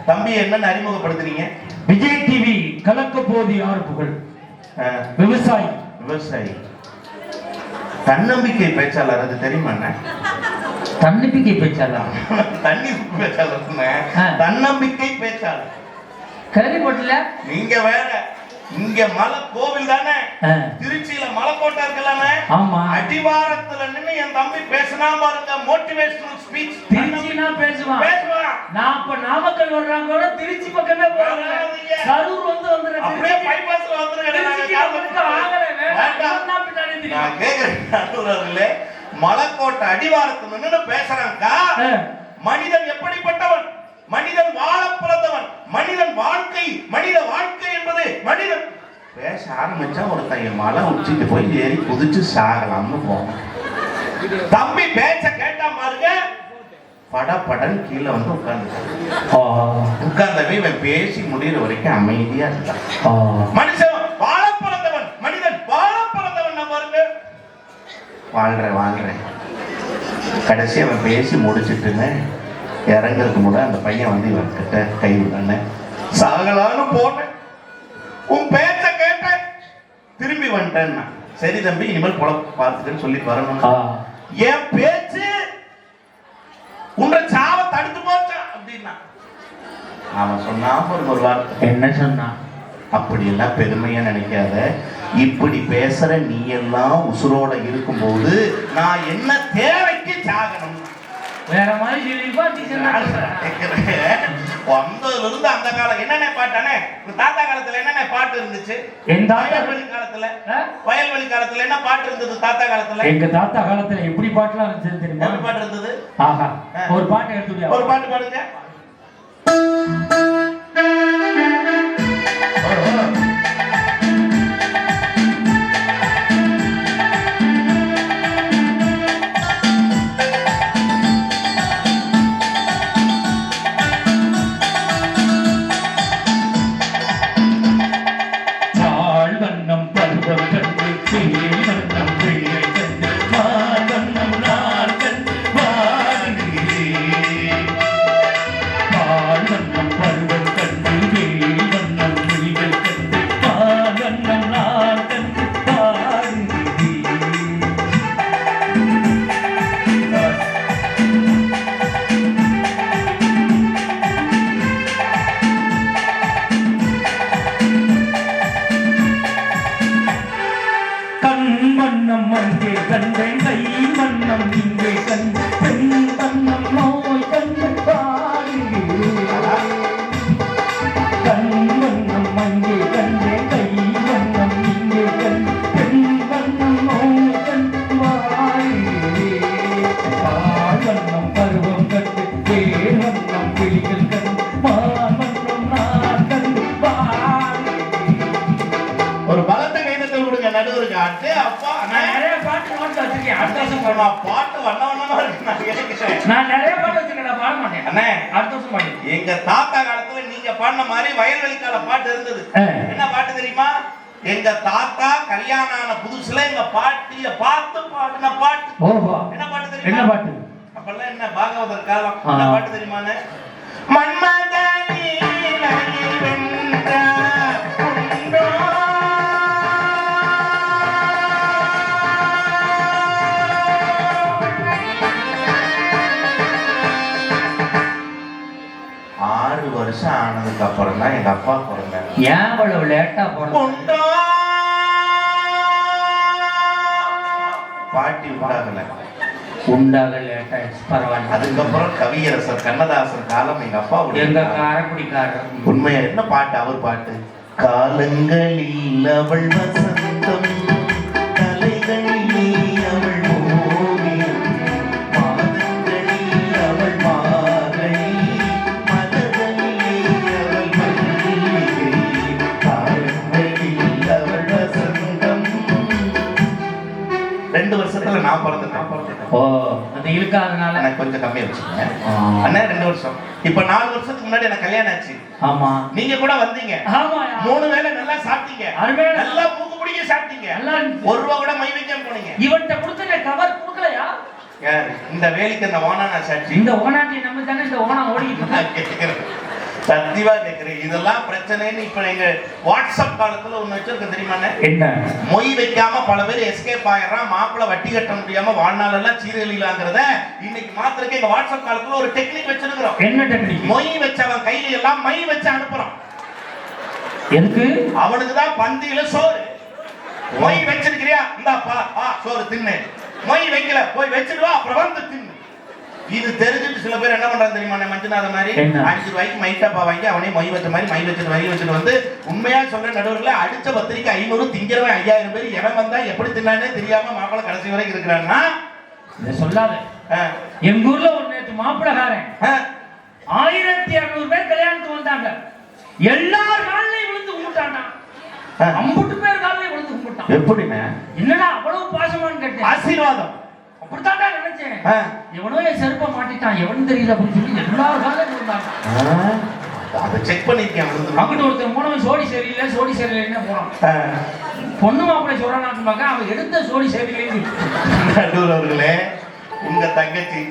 தம்பி என்னன்னு அறிமுகப்படுத்துறீங்க? விஜய் டிவி கலக்க போதி ஆறு புகழ் விவசாயி. விவசாயி தன்னம்பிக்கை பேச்சாளர், அது தெரியுமா? தன்னம்பிக்கை பேச்சாளர், தண்ணீர் பேச்சாளர், தன்னம்பிக்கை பேச்சாளர் கேள்விப்பட்டல. நீங்க வேற, இங்க மலை கோவில் தானே, திருச்சியில மலைக்கோட்டை இருக்கலாமே. ஆமா, அடிவாரத்துல நின்னு என் தம்பி பேசினா பாருங்க, மோட்டிவேஷனல் ஸ்பீச். திருச்சினா பேசுவான். நான் இப்ப நாமக்கல் வர்றாங்க திருச்சி பக்கமே போறாங்க. கரூர் வந்து அப்படியே பைபாஸ்ல வந்துருங்க. மலைக்கோட்டை அடிவாரத்துல நின்னு பேசுறாங்க. மனிதன் எப்படிப்பட்டவன், மனிதன் வாழ பிறந்தவன், மனிதன் வாழ்க்கை, மனித வாழ்க்கை என்பது மனிதன் பேச ஆரம்பிச்சா ஒருத்தன் மலை உச்சிட்டு போய் ஏறி குதிச்சு சாகலாம்னு போவான். தம்பி பேச்ச கேட்டா பாருங்க, படப்படன் கீழே வந்து உட்கார்ந்தவே இவன் பேசி முடிகிற வரைக்கும் அமைதியா இருக்கான். மனுஷன் வாழ பிறந்தவன், மனிதன் வாழ பிறந்தவன். நான் பாருங்க வாழ்றேன் கடைசி அவன் பேசி முடிச்சுட்டுன்னு இறங்குறதுக்கு முன்னாடி அந்த பையன் வந்து இவன் கிட்ட கை விடானே சாகலான்னு போனேன். உன் பேச்ச கேட்டேன், திரும்பி வந்துட்டேன்னா சரி தம்பி இனிமேல் பொழப்பு பார்த்துட்டேன்னு சொல்லி வரணும். என் பேச்சு உன்ற சாவ தடுத்து போச்சா அப்படின்னா அவன் சொன்னா ஒரு வார்த்தை. என்ன சொன்னான்? அப்படி எல்லாம் பெருமையா நினைக்காத, இப்படி பேசுற நீ எல்லாம் உசுரோட இருக்கும்போது நான் என்ன தேவைக்கு சாகணும்? வேற மாதிரி வந்ததுல அந்த காலம் என்னென்ன பாட்டானே, தாத்தா காலத்துல என்னென்ன பாட்டு இருந்துச்சு? வயல்வெளி காலத்துல, வயல்வெளி காலத்துல என்ன பாட்டு இருந்தது? தாத்தா காலத்துல, எங்க தாத்தா காலத்துல எப்படி பாட்டுலாம் இருந்துச்சு தெரியுமா? என்ன பாட்டு இருந்தது? ஆஹா, ஒரு பாட்டு எடுத்துடியா? ஒரு பாட்டு பாடுங்க. எங்க தாத்தா காலத்துல நீங்க பாடின மாதிரி வயல்வெளி கால பாட்டு இருந்தது. என்ன பாட்டு தெரியுமா? எங்க தாத்தா கல்யாணம் ஆன புதுசுல எங்க பாட்டிய பார்த்து பாடின பாட்டு. என்ன பாட்டு தெரியுமா? என்ன பாட்டு? அப்பெல்லாம் என்ன பாகவதர் காலம். என்ன பாட்டு தெரியுமானே? மன்மதனி வென்ற உண்டோ 6 வருஷம் ஆனதுக்கு அப்புறம் தான் எங்க அப்பா பிறந்தார். ஏன் அவ்வளவு லேட்டா பிறந்த? பாட்டி உண்டாக லேட்டா பரவாயில்ல. அதுக்கப்புறம் கவியரசர் கண்ணதாசன் காலம் எங்க அப்பா. எங்க காரக்குடிக்காரர். உண்மையா என்ன பாட்டு? அவர் பாட்டு. காலங்களில் அவள் வசந்தம், கலைகளில் அவள் ஓவியம், மாதங்களில் அவள் மாலை, மலர்களில் அவள் மல்லிகை, காலங்களில் அவள் வசந்தம். 2 வருஷத்துல நான் பிறந்துட்டேன். ஓ, அது இருக்காதனால எனக்கு கொஞ்சம் கம்மியா வச்சுக்கோங்க அண்ணா. 2 வருஷம். இப்ப 4 வருஷத்துக்கு முன்னாடி எனக்கு கல்யாணம் ஆச்சு. ஆமா, நீங்க கூட வந்தீங்க. 3 வேளை நல்லா சாப்பிட்டீங்க, நல்லா மூக்கு பிடிக்க சாப்பிட்டீங்க, 1 ரூபா கூட மை வைக்காம போனீங்க. இவன்ட்ட கொடுத்த கவர் கொடுக்கலையா? யார் இந்த வேலைக்கு அந்த ஓனானா சாட்சி? இந்த ஓனாட்டி நம்ம தானே இந்த ஓனா ஓடிக்கிட்டு கேட்கிறேன், சத்தியமா கேட்கிறேன். இதெல்லாம் பிரச்சனைன்னு இப்ப எங்க வாட்ஸ்அப் காலத்துல ஒண்ணு வச்சிருக்க தெரியுமாண்ணே? என்ன? மொய் வைக்காம பல பேர் எஸ்கேப் ஆயிடுறான், மாப்பிள்ள வட்டி கட்ட முடியாம வாழ்நாள் எல்லாம் சீரழிலாங்கிறத இன்னைக்கு மாத்திரக்கு எங்க வாட்ஸ்அப் காலத்துல ஒரு டெக்னிக் வச்சிருக்கிறோம். என்ன டெக்னிக்? மொய் வச்சவன் கையில எல்லாம் மை வச்சு அனுப்புறான். எதுக்கு? அவனுக்கு தான் பந்தியில சோறு. மொய் வச்சிருக்கிறியா, இந்தாப்பா சோறு தின்னு. மொய் வைக்கல, போய் வச்சுட்டு வா, அப்புறம் வந்து தின்னு. இது தெரிஞ்சுட்டு சில பேர் என்ன பண்றாங்க தெரியுமா? மஞ்சுநாத மாதிரி 5 ரூபாய்க்கு மைட்டாப்பா வாங்கி அவனே மொய் வச்ச மாதிரி மை வச்சுட்டு வந்து, உண்மையா சொல்ற நடுவர்கள அடிச்ச பத்திரிக்கை 500 திங்கிறவன் 5000 பேர் எவன் வந்தா எப்படி தின்னானே தெரியாம மாப்பிள்ள கடைசி வரைக்கும் இருக்கிறான்னா சொல்லாத. எங்க ஊர்ல ஒரு நேற்று மாப்பிள்ளக்காரன் 1200 பேர் கல்யாணத்துக்கு வந்தாங்க. எல்லார் காலையும் விழுந்து கும்பிட்டானா, 50 பேர் காலையும் விழுந்து கும்பிட்டான். எப்படின்னா என்னடா அவ்வளவு பாசமான்னு கேட்டேன். ஆசீர்வாதம் அப்படித்தான்டா நினைச்சேன். எவனோ என் செருப்பை மாட்டிட்டான், எவனும் தெரியல அப்படின்னு சொல்லி எல்லாரும் காலையும் விழுந்தாங்க. அதை செக் பண்ணிருக்கேன். அங்கிட்ட ஒருத்தர் மூணவன் சோடி சரியில்லை சோடி சரியில்லைன்னு போனான். பொண்ணு மாப்பிள்ளை சொல்றான்னு பார்க்க அவன் எடுத்த சோடி சரியில்லைன்னு. அவர்களே, உங்க தங்கச்சி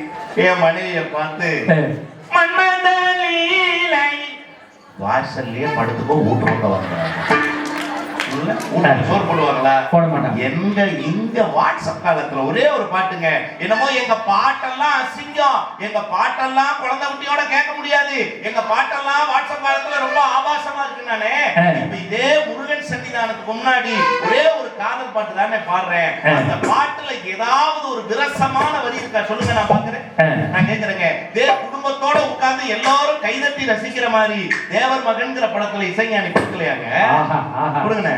என் மனைவியை பார்த்து வாசல்லையே படுத்துக்கோ ஊட்டுறவங்க வர்றாங்க. சோறு போடுவாங்களா? போட மாட்டாங்க. எங்க இங்க வாட்ஸ்அப் காலத்துல ஒரே ஒரு பாட்டுங்க, என்னமோ எங்க பாட்டெல்லாம் அசிங்கம், எங்க பாட்டெல்லாம் குழந்தை குட்டியோட கேட்க முடியாது, எங்க பாட்டெல்லாம் வாட்ஸ்அப் காலத்துல ரொம்ப ஆபாசமா இருக்கு. நானே இப்ப இதே முருகன் சன்னிதானத்துக்கு முன்னாடி ஒரே ஒரு காதல் பாட்டு தானே பாடுறேன். அந்த பாட்டுல ஏதாவது ஒரு விரசமான வரி இருக்கா சொல்லுங்க, நான் பாக்குறேன். நான் கேக்குறேங்க, குடும்பத்தோட உட்கார்ந்து எல்லாரும் கைதட்டி ரசிக்கிற மாதிரி தேவர் மகன்கிற படத்துல இசைஞானி கொடுக்கலையாங்க? கொடுங்க.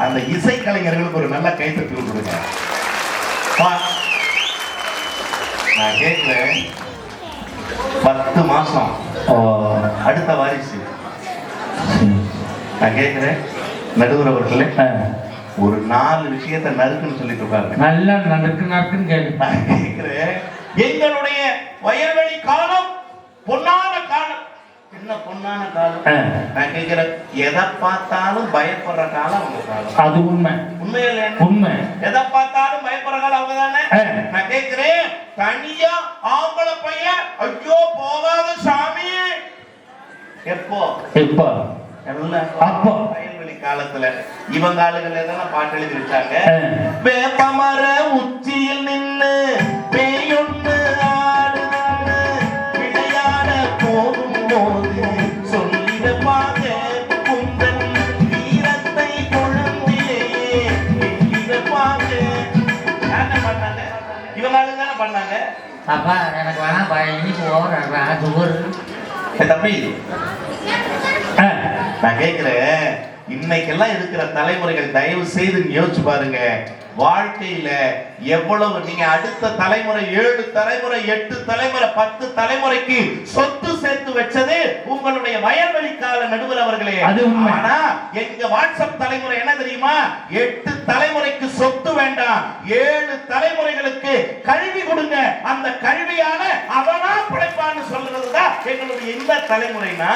அந்த இசை கலைஞர்களுக்கு ஒரு நல்ல கைத்தட்டி கொடுங்க. நான் கேட்கிறேன், 10 மாசம் அடுத்த வாரிசு. நான் கேட்கிறேன் நடுவர் அவர்களே, ஒரு 4 விஷயத்தை நறுக்குன்னு சொல்லிட்டு இருக்காங்க. நல்லா நறுக்குன்னு கேட்கிறேன். எங்களுடைய வயல்வெளி காலம் பொன்னான காலம். என்ன பொன்னான காலம்? நான் கேட்கிறேன், எதை பார்த்தாலும் பயப்படுற காலம் அவங்க காலம். அது உண்மை. உண்மையில உண்மை. எதை பார்த்தாலும் பயப்படுற காலம் அவங்க தானே. நான் கேட்கிறேன், தனியா ஆம்பளை பையன் ஐயோ போகாத சாமி எப்போ எப்போ அப்போ வயல்வெளி காலத்துல இவங்க ஆளுகள் எதெல்லாம் பாட்டு எழுதி வச்சாங்க. வேப்பமர உச்சியில் நின்று பேயொன்னு ஆடுனான்னு விளையாட போகும் போது சொல்லிடப்பாங்க குந்தன் வீரத்தை குழந்தையே சொல்லிடப்பாங்க. என்ன பண்ணாங்க இவங்க ஆளுங்க? தானே பண்ணாங்க. அப்பா எனக்கு வேணா இனிப்பு ஓவர் தம்பி நான் கேட்கிறேன், இன்னைக்கெல்லாம் இருக்கிற தலைமுறைகள் தயவு செய்து யோசிச்சு பாருங்க. வாழ்க்கையில எவ்வளவு நீங்க அடுத்த தலைமுறை 7 தலைமுறை 8 தலைமுறை 10 தலைமுறைக்கு சொத்து சேர்த்து வச்சது உங்களுடைய வயல்வெளி கால நடுவர் அவர்களே. ஆனா எங்க வாட்ஸ்அப் தலைமுறை என்ன தெரியுமா? 8 தலைமுறைக்கு சொத்து வேண்டாம், 7 தலைமுறைகளுக்கு கல்வி கொடுங்க, அந்த கல்வியான அவனா பிழைப்பான்னு சொல்றதுதான் எங்களுடைய இந்த தலைமுறைனா.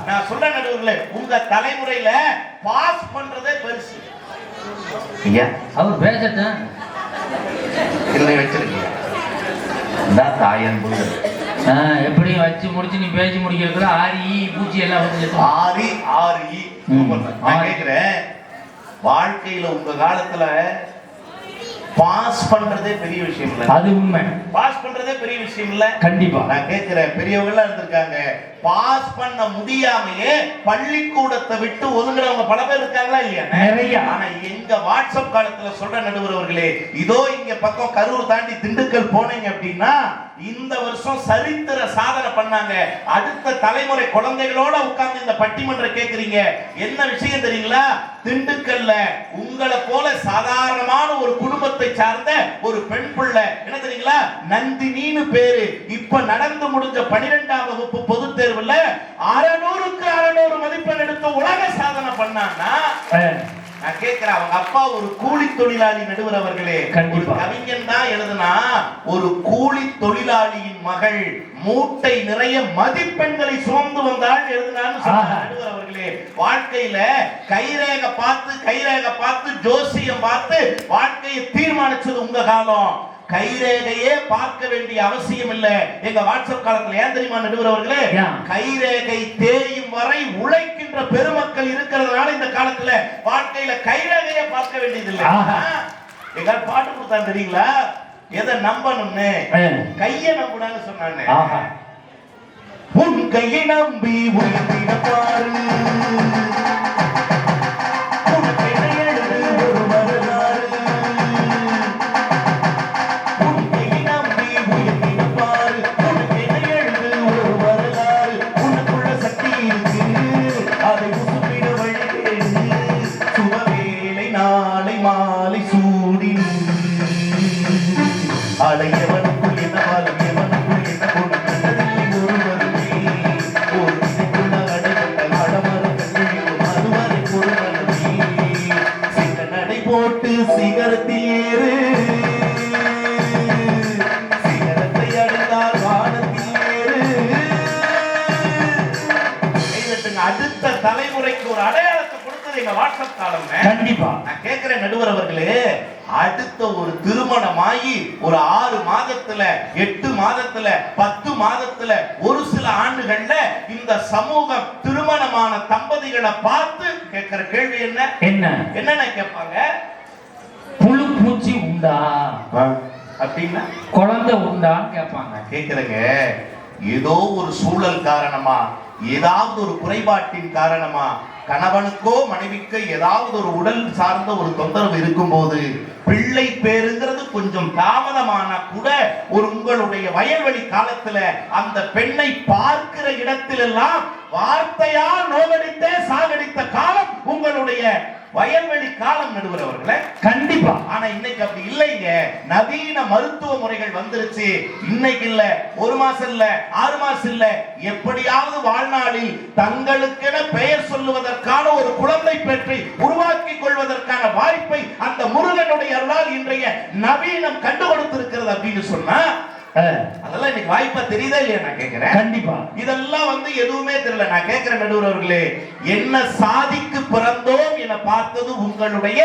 நான் சொல்ற நடுவர்களே, உங்க தலைமுறையில பாஸ் பண்றதே பெருசு. அவர் பேசட்டும் இல்லை வச்சிருக்கீங்க தாயன் புரிதல் எப்படியும் வச்சு முடிச்சு நீ பேசி முடிக்கிறதுல ஆரி பூச்சி எல்லாம் வந்து ஆரி ஆரி. நான் கேட்கிறேன், வாழ்க்கையில உங்க காலத்துல பாஸ் பண்றதே பெரிய விஷயம் இல்ல. அது உண்மை. பாஸ் பண்றதே பெரிய விஷயம் இல்ல. கண்டிப்பா. நான் கேட்கிறேன், பெரியவங்க எல்லாம் இருந்திருக்காங்க, பாஸ் பண்ண முடியாமையே பள்ளிக்கூடத்தை விட்டு ஒதுங்குறவங்க பல பேர் இருக்காங்களா இல்லையா? நிறைய. ஆனா எங்க வாட்ஸ்அப் காலத்துல சொல்ற நடுவர் அவர்களே, இதோ இங்க பக்கம் கரூர் தாண்டி திண்டுக்கல் போனீங்க அப்படின்னா இந்த வருஷம் சரித்திர சாதனை பண்ணாங்க. அடுத்த தலைமுறை குழந்தைகளோட உட்கார்ந்து இந்த பட்டிமன்றம் கேட்கிறீங்க. என்ன விஷயம் தெரியுங்களா? திண்டுக்கல்ல உங்களை போல சாதாரணமான ஒரு குடும்பத்தை சார்ந்த ஒரு பெண் பிள்ளை, என்ன தெரியுங்களா, நந்தினின்னு பேரு, இப்ப நடந்து முடிஞ்ச 12ஆம் வகுப்பு பொது தேர்வுல 600க்கு 600 மதிப்பெண் எடுத்து உலக சாதனை பண்ணான்னா, நான் கேட்கிறேன், அவங்க அப்பா ஒரு கூலி தொழிலாளி நடுவர் அவர்களே. ஒரு கவிஞன் தான் எழுதுனா, ஒரு கூலி தொழிலாளியின் மகள் மூட்டை நிறைய மதிப்பெண்களை சுமந்து வந்தால் எழுதுனான்னு சொன்னார் நடுவர் அவர்களே. வாழ்க்கையில கைரேகை பார்த்து ஜோசியம் பார்த்து வாழ்க்கையை தீர்மானிச்சது உங்க காலம். கைரேகையே பார்க்க வேண்டிய அவசியம் இல்ல எங்க வாட்ஸ்அப் காலத்துல. ஏன் தெரியுமா நடுவர் அவர்களே? கைரேகை தேயும் வரை உழைக்கின்ற பெருமக்கள் இருக்கிறதுனால இந்த காலத்துல வாழ்க்கையில கைரேகையே பார்க்க வேண்டியது இல்லை. எங்க பாட்டு கொடுத்தாங்க தெரியுங்களா, எதை நம்பணும்னு? கைய நம்புனாங்க சொன்னாங்க. உன் கையை நம்பி உயிரிட பாரு, அடையவனுக்குள் என்ன பாலம் எவனுக்குள் என்ன கொடுத்ததில்லை ஒருவருமே. ஒரு சிக்குள்ள அடைபட்ட அடமரம் கண்ணியும் அதுவரை பொருளே. சிங்க நடை போட்டு சிகரத்தில் ஏறு, சிகரத்தை அடைந்தால் வானத்தில் ஏறு. அடுத்த தலைமுறைக்கு ஒரு அடையாளத்தை கொடுத்தது எங்க வாட்ஸ்அப் காலம். கண்டிப்பா நான் கேட்கிறேன் நடுவர் அவர்களே, அடுத்த ஒரு திருமணமாகி ஒரு 6 மாதத்துல 8 மாதத்துல 10 மாதத்துல ஒரு சில ஆண்டுகள்ல இந்த சமூகம் திருமணமான தம்பதிகளை பார்த்து கேட்கிற கேள்வி என்ன கேட்பாங்க? புழு பூச்சி உண்டா அப்படின்னா குழந்தை உண்டான்னு கேட்பாங்க. கேட்கிறேங்க, ஏதோ ஒரு சூழல் காரணமா, ஏதாவது ஒரு குறைபாட்டின் காரணமா, கணவனுக்கோ மனைவிக்கோ ஏதாவது ஒரு உடல் சார்ந்த ஒரு தொந்தரவு இருக்கும் போது பிள்ளை பேருங்கிறது கொஞ்சம் தாமதமான கூட ஒரு உங்களுடைய வயல்வெளி காலத்துல அந்த பெண்ணை பார்க்கிற இடத்திலெல்லாம் வார்த்தையால் நோகடித்தே சாகடித்த காலம் உங்களுடைய வயல்வெளி காலம் நடுவர் அவர்களே. கண்டிப்பா. ஆனா இன்னைக்கு அப்படி இல்லைங்க. நவீன மருத்துவ முறைகள் வந்துருச்சு. இன்னைக்கு இல்ல, 1 மாசம் இல்ல, 6 மாசம் இல்ல, எப்படியாவது வாழ்நாளில் தங்களுக்கென பெயர் சொல்லுவதற்கான ஒரு குழந்தை பெற்றை உருவாக்கி கொள்வதற்கான வாய்ப்பை அந்த முருகனுடைய அருளால் இன்றைய நவீனம் கண்டு கொடுத்திருக்கிறது அப்படின்னு சொன்னா, அதெல்லாம் இன்னைக்கு வாய்ப்பா தெரியுதா இல்லையா? நான் கேட்கிறேன். கண்டிப்பா. இதெல்லாம் எதுவுமே தெரியல. நான் கேட்கிறேன் நடுவர் அவர்களே, என்ன சாதிக்கு பிறந்தோம் என பார்த்தது உங்களுடைய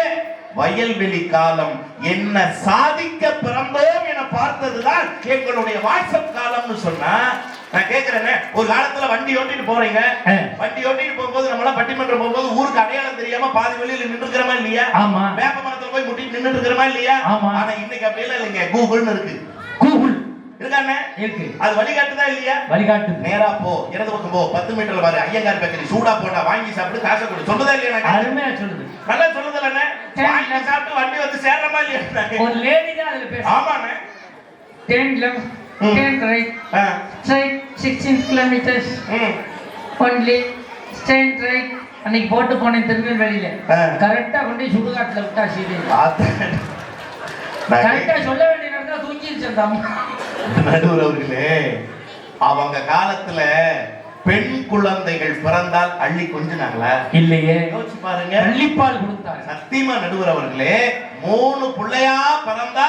வயல்வெளி காலம். என்ன சாதிக்க பிறந்தோம் என பார்த்ததுதான் எங்களுடைய வாட்ஸ்அப் காலம்னு சொன்னா, நான் கேட்கிறேன், ஒரு காலத்துல வண்டி ஓட்டிட்டு போறீங்க, வண்டி ஓட்டிட்டு போகும்போது நம்மள பட்டிமன்றம் போகும்போது ஊருக்கு அடையாளம் தெரியாம பாதி வெளியில நின்று இருக்கிறமா இல்லையா? ஆமா. வேப்ப மரத்துல போய் முட்டி நின்று இருக்கிறமா இல்லையா? ஆமா. ஆனா இன்னைக்கு அப்படி எல்லாம் இல்லைங்க. கூகுள்னு இருக்கு. கூகுள் இருக்கானே இருக்கு. அது வழிகாட்டுதா இல்லையா? வழிகாட்டு. நேரா போ, இடது பக்கம் போ, 10 மீட்டர்ல பாரு ஐயங்கார் பேக்கரி, சூடா போட்டா வாங்கி சாப்பிட்டு காசை கொடு. சொல்லுதா இல்லையா? அருமையா சொல்லுது. நல்லா சொல்லுது இல்லனே. வாங்கி சாப்பிட்டு வண்டி வந்து சேரமா இல்லையா? ஒரு லேடி தான் அதுல பேசு. ஆமாண்ணே. 10 left, 10 right, straight 16 kilometers. Only straight right அன்னைக்கு போட்டு போனேன் திருநெல்வேலியில. ஆ. கரெக்டா கொண்டு போய் சுடுகாட்டுல விட்டா சீதை. நான் கரெக்டா சொல்ல வேண்டிய நேரத்துல தூங்கிருச்சு அந்த அம்மா. நடுவர் அவர்களே, அவங்க காலத்துல பெண் குழந்தைகள் பிறந்தால் அள்ளி கொஞ்சினாங்களா? இல்லையே. யோசிச்சு பாருங்க. பள்ளிப்பால் கொடுத்தாங்க. சத்தியமா நடுவர் அவர்களே, 3 பிள்ளையா பிறந்தா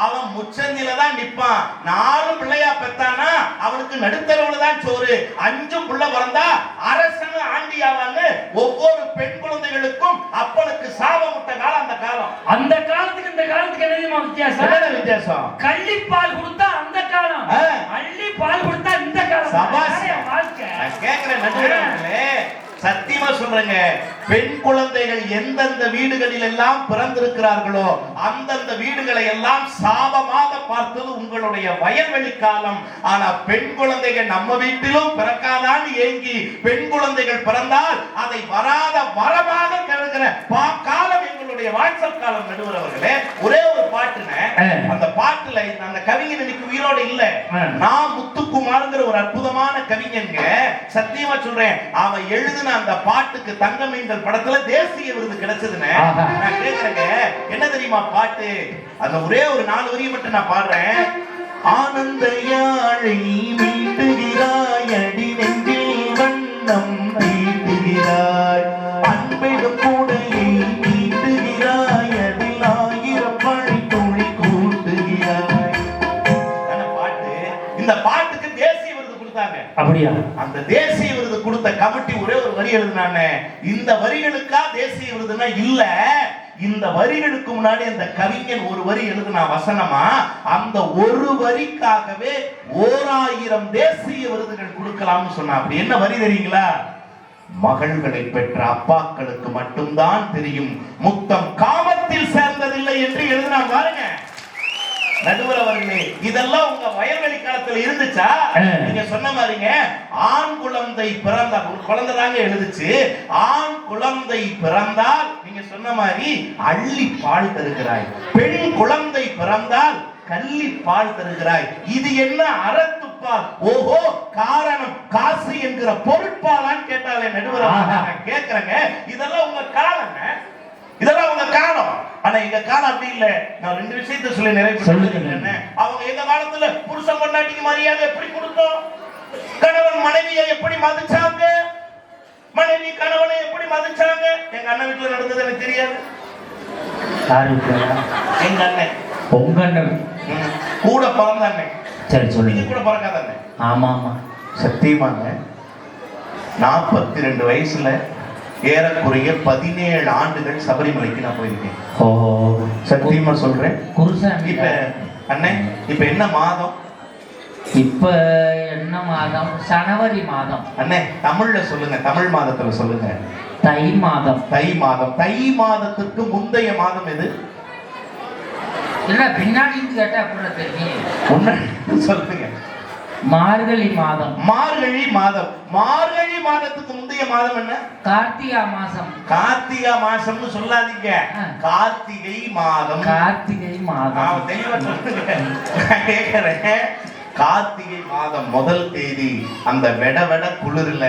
அவன் முச்சந்தில தான் நிப்பான். 4 பிள்ளையா பெத்தானா அவனுக்கு நடுத்தரவுல தான் சோறு. 5 புள்ள பிறந்தா அரசன் ஆண்டியாவான்னு ஒவ்வொரு பெண் குழந்தைகளுக்கும் அப்பனுக்கு சாபமிட்ட காலம் அந்த காலம். அந்த காலத்துக்கு இந்த காலத்துக்கு என்ன வித்தியாசம்? என்ன வித்தியாசம்? கள்ளிப்பால் கொடுத்தா அந்த காலம், அள்ளி பால் கொடுத்தா இந்த காலம். சபாஷ். வாழ்க்கை. நான் கேக்குறேன் நடுவர் அவர்களே, சத்தியமா சொல்றேங்க, பெண் குழந்தைகள் எந்தெந்த வீடுகளில் எல்லாம் பிறந்திருக்கிறார்களோ அந்தந்த வீடுகளை எல்லாம் சாபமாக பார்த்தது உங்களுடைய வயல்வெளி காலம். ஆனா பெண் குழந்தைகள் நம்ம வீட்டிலும் பிறக்காதான்னு ஏங்கி பெண் குழந்தைகள் பிறந்தால் அதை வராத வரமாக கருதுகிற காலம் எங்களுடைய வாட்ஸ்அப் காலம். நடுவர் அவர்களே, ஒரே ஒரு பாட்டுங்க, அந்த பாட்டுல அந்த கவிஞன் இன்னைக்கு உயிரோடு இல்ல. நான் முத்துக்குமார்ங்கிற ஒரு அற்புதமான கவிஞங்க, சத்தியமா சொல்றேன், அவன் எழுதின அந்த பாட்டுக்கு தங்கமீன்கள் படத்துல தேசிய விருது கிடைச்சதுன்னு. நான் கேக்குறேங்க, என்ன தெரியுமா பாட்டு? அந்த ஒரே ஒரு 4 வரியை மட்டும் நான் பாடுறேன். ஆனந்த யாழை மீட்டுகிறாய், அடி நெஞ்சில் வண்ணம் மீட்டுகிறாய், அன்பெடும் கூடையை மீட்டுகிறாய், அதில் 1000 பழி துளி கூட்டுகிறாய். பாட்டு. இந்த பாட்டுக்கு தேசிய விருது கொடுத்தாங்க. அப்படியா? அந்த தேசிய விருது கொடுத்த கமிட்டி ஒரே ஒரு வரி எழுதினாங்க. இந்த வரிகளுக்கா தேசிய விருதுனா இல்ல, இந்த வரிகளுக்கு முன்னாடி அந்த கவிஞன் ஒரு வரி எழுதினா வசனமா, அந்த ஒரு வரிக்காகவே 1000 தேசிய விருதுகள் கொடுக்கலாம்னு சொன்னா. அப்படி என்ன வரி தெரியுங்களா? மகள்களை பெற்ற அப்பாக்களுக்கு மட்டும்தான் தெரியும், முத்தம் காமத்தில் சேர்ந்ததில்லை என்று எழுதினா பாருங்க. நடுவர் அவர்களே, இதெல்லாம் உங்க வயல்வெளி காலத்துல இருந்துச்சா? நீங்க சொன்ன மாதிரிங்க, ஆண் குழந்தை பிறந்தா, ஒரு குழந்தை தாங்க எழுதுச்சு, ஆண் குழந்தை பிறந்தால் நீங்க சொன்ன மாதிரி அள்ளி பால் தருகிறாய், பெண் குழந்தை பிறந்தால் கள்ளி பால் தருகிறாய். இது என்ன அறத்துப்பால்? ஓஹோ, காரணம் காசு என்கிற பொருட்பாலான்னு கேட்டாலே நடுவர் நான் கேட்கிறேங்க, இதெல்லாம் உங்க காலங்க, இதெல்லாம் உங்க காலம். ஆனா எங்க காலம் அப்படி இல்ல. நான் 2 விஷயத்தை சொல்லி நிறைவேற்ற. அவங்க எங்க காலத்துல புருஷன் பொண்டாட்டிக்கு மரியாதை எப்படி கொடுத்தோம், கணவன் மனைவியை எப்படி மதிச்சாங்க, மனைவி கணவனை எப்படி மதிச்சாங்க. எங்க அண்ணன் வீட்டுல நடந்தது எனக்கு தெரியாது. எங்க அண்ணன், உங்க அண்ணன் கூட பிறந்த அண்ணன். சரி சொல்லுங்க. கூட பிறக்காத அண்ணன். ஆமா ஆமா, சத்தியமாங்க. 42 வயசுல ஏறக்குறைய 17 ஆண்டுகள் சபரிமலைக்கு நான் போயிருக்கேன். ஓ, சத்தியமா சொல்றேன். இப்ப அண்ணன், இப்ப என்ன மாதம்? இப்ப என்ன மாதம்? ஜனவரி மாதம். அண்ணே, தமிழ்ல சொல்லுங்க, தமிழ் மாதத்துல சொல்லுங்க. தை மாதம். தை மாதம். தை மாதத்துக்கு முந்தைய மாதம் எது? இல்ல பின்னாடி கேட்டா கூட தெரியும். சொல்லுங்க. மார்கழி மாதம். மார்கழி மாதம். மார்கழி மாதத்துக்கு முந்தைய மாதம் என்ன? கார்த்திகா மாசம். கார்த்திகா மாசம்னு சொல்லாதீங்க, கார்த்திகை மாதம். கார்த்திகை மாதம். தெளிவா சொல்லுங்க. கேக்குறேன். கார்த்திகை மாதம் 1 தேதி அந்த வெட வெட குளிர்ல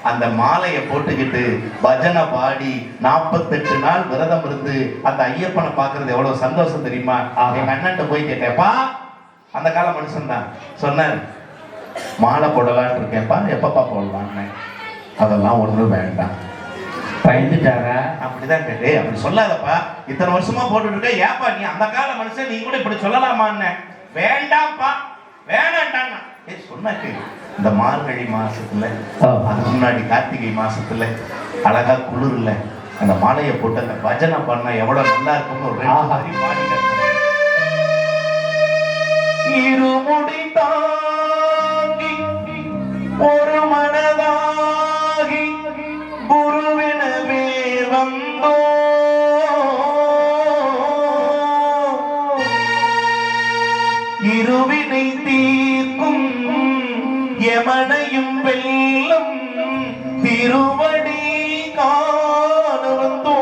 அந்த மாலையை போட்டுக்கிட்டு பஜனை பாடி 48 நாள் விரதம் இருந்து அந்த ஐயப்பனை பாக்குறது எவ்வளவு சந்தோஷம் தெரியுமா? எங்க அண்ணன் போய் கேட்டேப்பா, அந்த கால மனுஷன் தான் சொன்னார், மாலை போடலான்னு இருக்கேன்ப்பா, எப்பப்பா போடலான்னு. அதெல்லாம் ஒன்றும் வேண்டாம், பயந்துட்டாரா? அப்படிதான் கேட்டு. அப்படி சொல்லாதப்பா, இத்தனை வருஷமா போட்டுட்டு இருக்க, ஏப்பா நீ அந்த கால மனுஷன், நீ கூட இப்படி சொல்லலாமான்னு. வேண்டாம்ப்பா, வேணாண்டாங்க சொன்னாக்கு. இந்த மார்கழி மாசத்துல, அதுக்கு முன்னாடி கார்த்திகை மாசத்துல அழகா குளிர்ல அந்த மாலையை போட்டு அந்த பஜனை பண்ண எவ்வளவு நல்லா இருக்கும்னு ஒரு பாடினார். இருமுடி தாங்கி ஒரு மனதாகி குருவினவே வந்தோ, இருவினை தீர்க்கும் யமனையும் வெல்லும் திருவடி காண வந்தோ.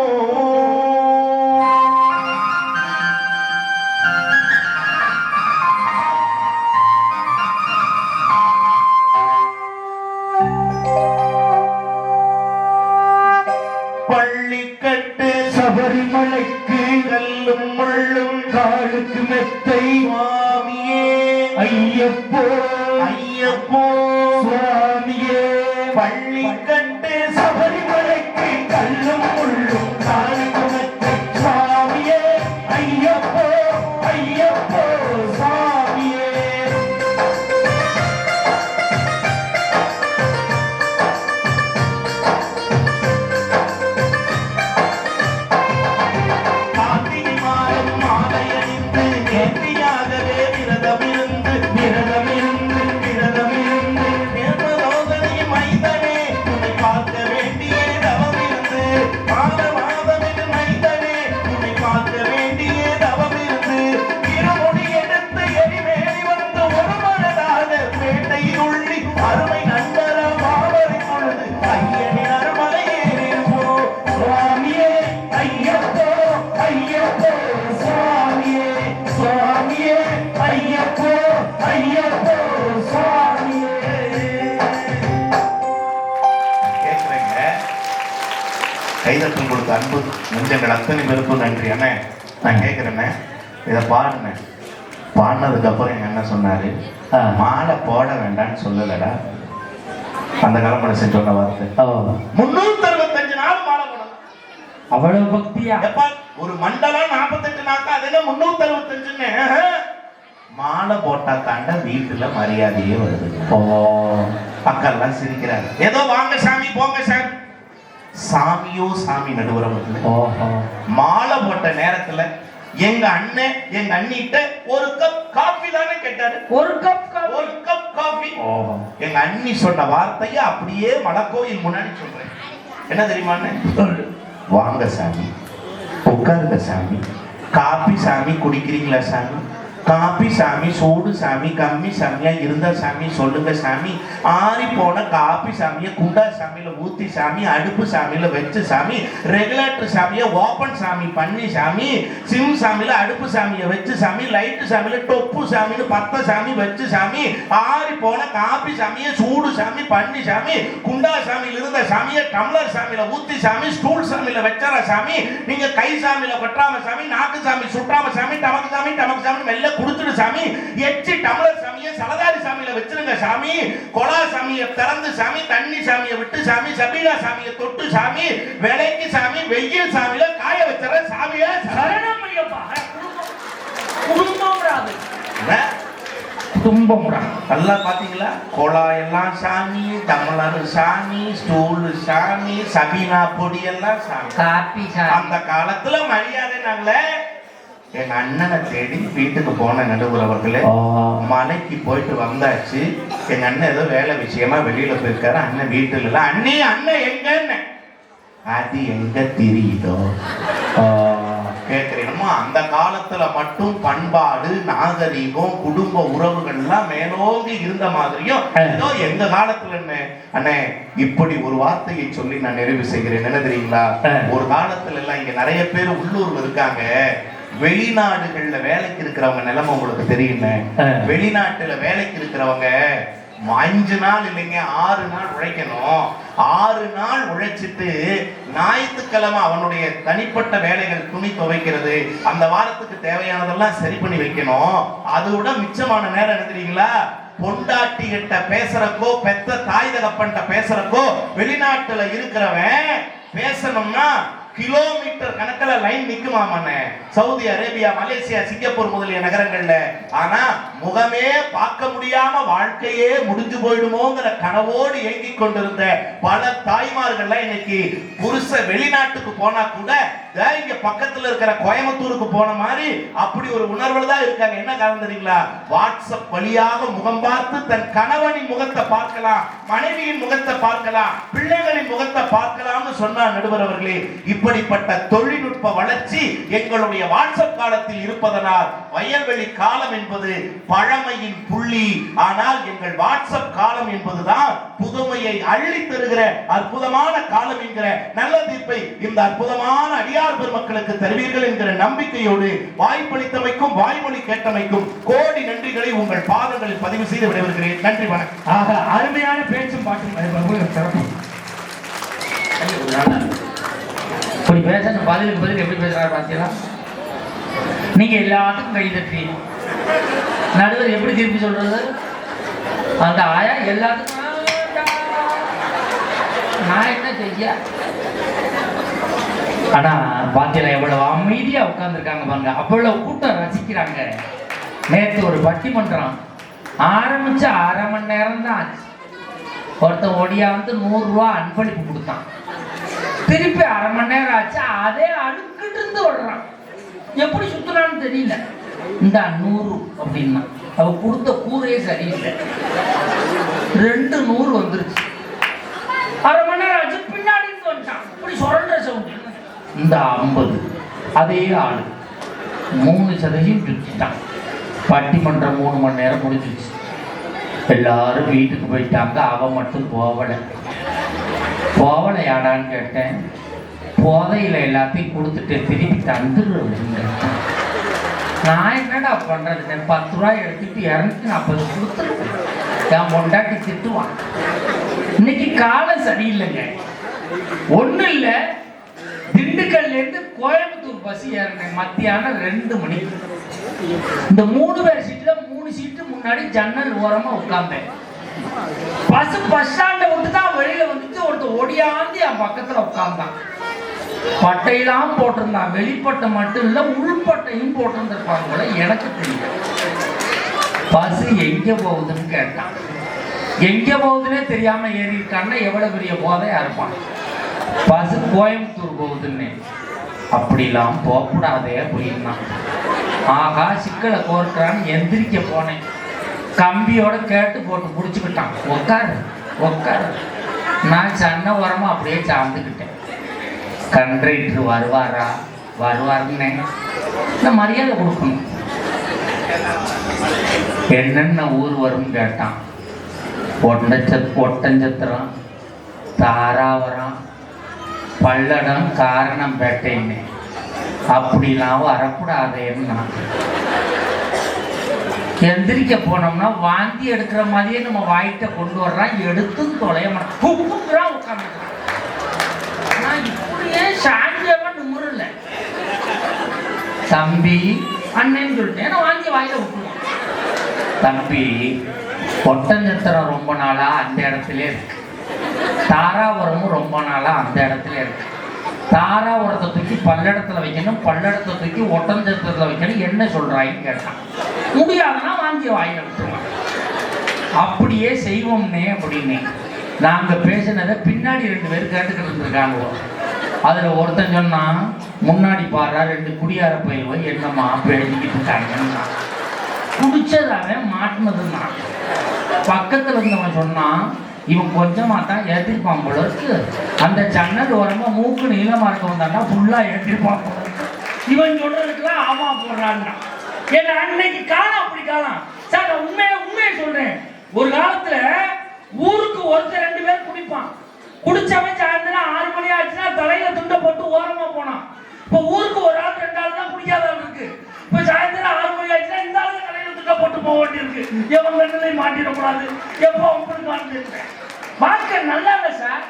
கட்டு சபரிமலைக்கு கல்லும் முள்ளும் காலுக்கு மெத்தை சுவாமியே ஐயப்போ ஐயப்போ சுவாமியே பள்ளி கட்டு சபரிமலைக்கு கல்லும் முள்ளும் காலுக்கு மெத்தை சுவாமியே ஐயப்போ ஐயப்போ சுவாமியே கார்த்திகை மாதம் மாலையணிந்து நேர்த்தியாகவே விரதமிருந்து தேவலோகனை மைந்தனே உன்னை பார்க்க வேண்டிய தவமிருந்து மாதமிது மைந்தனே உன்னை பார்க்க வேண்டிய தவமிருந்து இருமுடி எடுத்து எரிமேலி வந்து ஒரு மனதாக பேட்டையில் உள்ளி அருமை நண்பர மாவரை பொழுது ஐயனின் அருமலை ஏறிப்போம் சுவாமியே ஐயப்போ ஐயப்போ சுவாமியே சுவாமியே ஐயப்போ ஐயப்போ சுவாமியே கேட்குறேங்க கைதட்டல் கொடுத்த அன்பு நெஞ்சங்கள் அத்தனை பேருக்கும் நன்றி அண்ணே. நான் கேட்குறேண்ணே, இதை பாடினேன். பாடினதுக்கு அப்புறம் எங்க அண்ணன் சொன்னாரு, மாலை போட வேண்டாம்னு சொல்லலடா. அந்த காலம் மனுஷன் சொன்ன வார்த்தை. 365 நாள் மாலை போடலாம். அவ்வளவு பக்தியா? எப்பா ஒரு மண்டலம் 48 நாக்கா, அது என்ன 365ன்னு? மாலை போட்டா தாண்ட வீட்டுல மரியாதையே வருது. மக்கள்லாம் சிரிக்கிறாங்க. ஏதோ வாங்க சாமி போங்க சாமி. சாமியோ சாமி நடுவரத்துல மாலை போட்ட நேரத்துல எங்க அண்ணன் எங்க அண்ணிட்ட ஒரு கப் காபி தானே கேட்டாரு. ஒரு கப் காபி. எங்க அண்ணி சொன்ன வார்த்தைய அப்படியே மலைக்கோயில் முன்னாடி சொல்றேன். என்ன தெரியுமான்னு? வாங்க சாமி, உட்காருங்க சாமி. காபி சாமி குடிக்கிறீங்களா சாமி? காபி சாமி சூடு சாமி, கம்மி சாமியா இருந்தா சாமி சொல்லுங்க சாமி. ஆறி போன காபி சாமியை குண்டா சாமியில ஊத்தி சாமி, அடுப்பு சாமியில வச்சு சாமி, ரெகுலேட்டர் சாமியை ஓபன் சாமி பண்ணி சாமி, சிம் சாமியில அடுப்பு சாமியை வச்சு சாமி, லைட்டு சாமியில டொப்பு சாமின்னு 10 சாமி வச்சு சாமி, ஆறி போன காபி சாமியை சூடு சாமி பண்ணி சாமி, குண்டா சாமியில இருந்த சாமியை டம்ளர் சாமியில ஊத்தி சாமி, ஸ்டூல் சாமியில வச்சார சாமி, நீங்க கை சாமியில கொட்டாம சாமி, நாக்கு சாமி சுற்றாம சாமி, டமக்கு சாமி மெல்ல குடுத்துடு சாமி, எச்சி டம்ளர் சாமியை சலதாரி சாமியில வச்சிருங்க சாமி, கொலா சாமியை திறந்து சாமி, தண்ணி சாமியை விட்டு சாமி, சபீலா சாமியை தொட்டு சாமி, விலைக்கு சாமி, வெயில் சாமியில காய வச்சற சாமியா சரணம் ஐயப்பா. குடும்பம் ராது. துன்பம்டா. நல்லா பாத்தீங்களா? குழாயெல்லாம் சாமி, டம்ளர் சாமி, ஸ்டூல் சாமி, சபீனா பொடி எல்லாம் சாமி. காப்பி சாமி. அந்த காலத்துல மரியாதை நாங்கள எங்க அண்ணனை தேடி வீட்டுக்கு போன நடுவுறவர்களே, மலைக்கு போயிட்டு வந்தாச்சு. எங்க அண்ணன் ஏதோ வேலை விஷயமா வெளியில போயிருக்காரு. அண்ணன் வீட்டுல இல்ல. அண்ணன் எங்கன்னு அது எங்க தெரியுதோ கேட்கிறீங்களோ? அந்த காலத்துல மட்டும் பண்பாடு, நாகரீகம், குடும்ப உறவுகள்லாம் மேலோங்கி இருந்த மாதிரியும் ஏதோ எங்க காலத்துல என்ன அண்ணே இப்படி ஒரு வார்த்தையை சொல்லி நான் நிறைவு செய்கிறேன். என்ன தெரியுங்களா? ஒரு காலத்துல எல்லாம் இங்க நிறைய பேர் உள்ளூர்ல இருக்காங்க. வெளிநாடுகள்ல வேலைக்கு இருக்கிறவங்க நிலைமை உங்களுக்கு தெரியுங்க. வெளிநாட்டுல வேலைக்கு இருக்கிறவங்க 5 நாள் இல்லைங்க 6 நாள் உழைக்கணும். 6 நாள் உழைச்சிட்டு ஞாயிற்றுக்கிழமை அவனுடைய தனிப்பட்ட வேலைகள், துணி துவைக்கிறது, அந்த வாரத்துக்கு தேவையானதெல்லாம் சரி பண்ணி வைக்கணும். அதோட மிச்சமான நேரம் என்ன தெரியுங்களா? பொண்டாட்டி கிட்ட பேசுறக்கோ, பெத்த தாய் தகப்பன்ட்ட பேசுறக்கோ வெளிநாட்டுல இருக்கிறவன் பேசணும்னா கிலோமீட்டர் கணக்கில் லைன் நிக்குமாமண்ணே. சவுதி அரேபியா, மலேசியா, சிங்கப்பூர் முதலிய நகரங்கள்ல. ஆனா முகமே பார்க்க முடியாம வாழ்க்கையே முடிஞ்சு போயிடுமோங்கிற கனவோடு ஏங்கிக் கொண்டிருந்த பல தாய்மார்கள்லாம் இன்னைக்கு புருஷ வெளிநாட்டுக்கு போனா கூட இங்க பக்கத்துல இருக்கிற கோயம்புத்தூருக்கு போன மாதிரி அப்படி ஒரு உணர்வுல தான் இருக்காங்க. என்ன காரணம் தெரியுங்களா? வாட்ஸ்அப் வழியாக முகம் பார்த்து தன் கணவனின் முகத்தை பார்க்கலாம், மனைவியின் முகத்தை பார்க்கலாம், பிள்ளைகளின் முகத்தை பார்க்கலாம்னு சொன்னார் நடுவர் அவர்களே. இப்படிப்பட்ட தொழில்நுட்ப வளர்ச்சி எங்களுடைய வாட்ஸ்அப் காலத்தில் இருப்பதனால் வயல்வெளி காலம் என்பது பழமையின் புள்ளி. ஆனால் எங்கள் வாட்ஸ்அப் காலம் என்பதுதான் புதுமையை அள்ளி தருகிற அற்புதமான காலம் என்கிற நல்ல தீர்ப்பை இந்த அற்புதமான அடியார் பெருமக்களுக்கு தருவீர்கள் என்கிற நம்பிக்கையோடு வாய்ப்பளித்தமைக்கும் வாய்மொழி கேட்டமைக்கும் கோடி நன்றிகளை உங்கள் பாதங்களில் பதிவு செய்து விடைபெறுகிறேன். நன்றி, வணக்கம். அருமையான பேச்சும் பாட்டும். இப்படி பேசணும், பதிலுக்கு பதில் எப்படி பேசுறாரு பார்த்தீங்களா? நீங்க எல்லாத்துக்கும் கை தட்டி நடுவர் எப்படி திருப்பி சொல்றது? அந்த ஆயா எல்லாத்துக்கும் நான் என்ன செய்ய? ஆனா பாத்தீங்களா எவ்வளவு அமைதியா உட்கார்ந்துருக்காங்க பாருங்க, அவ்வளவு கூட்டம் ரசிக்கிறாங்க. நேற்று ஒரு பட்டிமன்றம் ஆரம்பிச்சு 1/2 மணி நேரம் தான் ஆச்சு. ஒருத்தன் ஒடியா வந்து 100 ரூபா அன்பளிப்பு கொடுத்தான். திருப்பி 1/2 மணி நேரம் ஆச்சு, அதே அடுக்கிட்டு இருந்து ஓடுறான். எப்படி சுத்துறான்னு தெரியல. இந்த 100 அப்படின்னா அவ கொடுத்த கூரையே சரியில்லை. 2 100 வந்துருச்சு. 1/2 மணி நேரம் ஆச்சு, பின்னாடி வந்துட்டான். இப்படி சொல்ற சவுண்ட். இந்த 50 அதே ஆளு 3 சதவீதம் சுத்திட்டான். பட்டிமன்றம் 3 மணி நேரம் முடிஞ்சிச்சு. எல்லாரும் வீட்டுக்கு போயிட்டாங்க. அவ மட்டும் போவலையாடான்னு கேட்டேன். போதையில எல்லாத்தையும் கொடுத்துட்டு திருப்பி தந்துடுங்க. நான் என்னடா பண்றது? 10 ரூபாய் எடுத்துட்டு 240 கொடுத்துருக்கேன். என் பொண்டாட்டி திட்டுவான். இன்னைக்கு காலம் சரியில்லைங்க. ஒன்றும் இல்லை, திண்டுக்கல்ல இருந்து கோயம்புத்தூர் பஸ் ஏறினேன் மத்தியானம் 2 மணிக்கு. இந்த 3 பேர் சீட்ல 3 சீட்டு முன்னாடி ஜன்னல் ஓரமா உட்கார்ந்தேன். பஸ் ஸ்டாண்ட விட்டு தான் வெளியில வந்துட்டு ஒருத்தர் ஒடியாந்து என் பக்கத்துல உட்கார்ந்தான். பட்டையெல்லாம் போட்டிருந்தான். வெளிப்பட்டை மட்டும் இல்ல, உள்பட்டையும் போட்டிருந்திருப்பாங்க. எனக்கு தெரியல. பஸ் எங்க போகுதுன்னு கேட்டான். எங்க போகுதுன்னே தெரியாம ஏறி இருக்கான்னா எவ்வளவு பெரிய போதையா இருப்பான். பஸ் கோயம்புத்தூர் போகுதுன்னு. அப்படிலாம் போகக்கூடாதே அப்படின்னான். ஆகா சிக்கலை கோர்க்கிறான்னு எந்திரிக்க போனேன். கம்பியோட கேட்டு போட்டு பிடிச்சிக்கிட்டான். உக்காரு. நான் சன்ன உரமா அப்படியே சார்ந்துக்கிட்டேன். கண்ட்ரைக்டர் வருவாருன்னு இந்த மரியாதை கொடுக்கணும். என்னென்ன ஊர் வரும்னு கேட்டான். ஒட்டஞ்சத்திரம், தாராவரம், பல்லடம், காரணம்பேட்டைன்னு. அப்படிலாம் வரக்கூடாதேன்னா. எந்திரிக்க போனோம்னா வாந்தி எடுக்கிற மாதிரியே நம்ம வாய்ட்ட கொண்டு வர்றான். எடுத்தும் தொலைய மாட்டான். உட்காந்துக்கிறான். நான் இப்படியே சாஞ்சவன் நிமுறல. தம்பி அண்ணன்னு சொல்லிட்டேன். நான் வாங்கி வாயில விட்டுருவான். தம்பி ஒட்டஞ்சத்திரம் ரொம்ப நாளா அந்த இடத்துல இருக்கு. தாராபுரமும் ரொம்ப நாளா அந்த இடத்துல இருக்கு. தாராபுரத்தை தூக்கி பல்லடத்துல வைக்கணும், பல்லடத்தை தூக்கி ஒட்டஞ்சத்திரத்துல வைக்கணும். என்ன சொல்றாயின்னு கேட்டான். முடியாதுன்னா வாங்கி வாயில விட்டுருவான். அப்படியே செய்வோம்னே அப்படின்னு நாங்க பேசினதை பின்னாடி 2 பேர் கேட்டுக்கிட்டு இருந்திருக்காங்க. அதுல ஒருத்தன் சொன்னா, முன்னாடி பாடுறா 2 குடியார பயிர்வை என்னம்மா பேசிக்கிட்டு இருக்காங்கன்னா. குடிச்சதாவே மாட்டினதுன்னா. பக்கத்துல இருந்தவன் சொன்னான், இவன் கொஞ்சமா தான் ஏற்றிருப்பான் போல இருக்கு. அந்த சன்னல் ஓரமா மூக்கு நீளமா இருக்க வந்தான்னா ஃபுல்லா ஏற்றிருப்பான் போல இருக்கு. இவன் சொல்றதுக்குலாம் ஆமா போடுறான்னா. ஏன்னா அன்னைக்கு காலம் அப்படி காலம் சார். நான் உண்மையை சொல்றேன். ஒரு காலத்துல ஊருக்கு ஒருத்தர் 2 பேர் குடிப்பான். குடிச்சவன் சாயந்தரம் 6 மணி ஆச்சுன்னா தலையில துண்டை போட்டு ஓரமா போனான். இப்ப ஊருக்கு ஒரு ஆள் 2 ஆள் தான் குடிக்காத இருக்கு. இப்ப சாயந்தரம் 6 மணி ஆச்சுன்னா இந்த ஆளு தலையில துண்டை போட்டு போக வேண்டி இருக்கு. எவன் கண்ணிலையும் மாட்டிடக்கூடாது. எப்போ உங்களுக்கு மாட்டிருக்கேன். வாழ்க்கை நல்லா இல்லை சார்.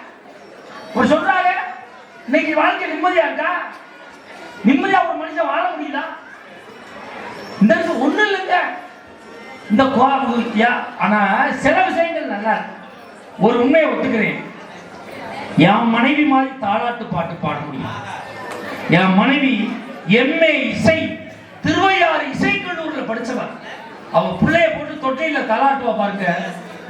ஒரு சொல்றாங்க, இன்னைக்கு வாழ்க்கை நிம்மதியா இருக்கா? நிம்மதியா ஒரு மனுஷன் வாழ முடியுதா? இந்த ஒண்ணு இல்லைங்க. இந்த கோபத்தியா. ஆனா சில விஷயங்கள் நல்லா இருக்கு. ஒரு உண்மையை ஒத்துக்கிறேன். என் மனைவி மாதிரி தாலாட்டு பாட்டு பாட முடியும். என் மனைவி MA இசை திருவையாறு இசைக்கல்லூரில படிச்சவன். அவ பிள்ளைய போட்டு தொட்டையில தாலாட்டுவா பாருங்க.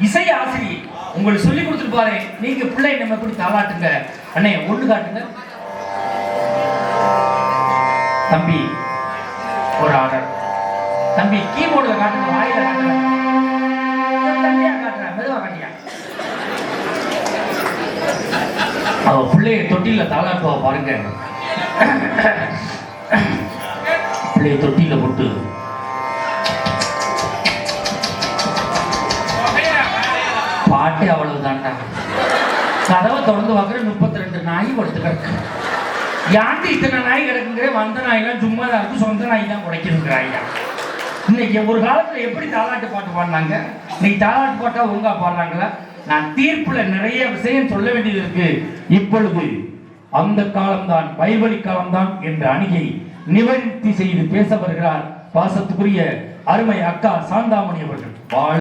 இசை ஆசிரியர் உங்களுக்கு சொல்லி கொடுத்துட்டு பாரு. நீங்க பிள்ளைய நம்ம எப்படி தாலாட்டுங்க. அண்ணே ஒண்ணு காட்டுங்க தம்பி. ஒரு ஆர்டர் தம்பி. கீபோர்டுல காட்டுங்க, வாயில காட்டுங்க. காட்டுறேன், மெதுவா காட்டியா. அவ பிள்ளைய தொட்டில தாளாட்டுவா பாருங்க. பிள்ளைய தொட்டில போட்டு பாட்டு அவ்வளவு தாண்டா. கதவை தொடர்ந்து பார்க்குற 32 நாய் படுத்து கிடக்கு. யாண்டி இத்தனை நாய் கிடக்குங்கிற? வந்த நாயெல்லாம் சும்மா தான் இருக்கு, சொந்த நாய் தான் குடைக்கிறதுங்கிறாயா. இன்னைக்கு ஒரு காலத்துல எப்படி தாலாட்டு பாட்டு பாடினாங்க, இன்னைக்கு தாலாட்டு பாட்டா ஒழுங்கா பாடுறாங்களா? நான் தீர்ப்புல நிறைய விஷயம் சொல்ல வேண்டியது இருக்கு. இப்பொழுது அந்த காலம்தான் வயல்வெளி காலம்தான் என்ற அணியை நிவர்த்தி செய்து பேச வருகிறார் பாசத்துக்குரிய அருமை அக்கா சாந்தாமணி அவர்கள்.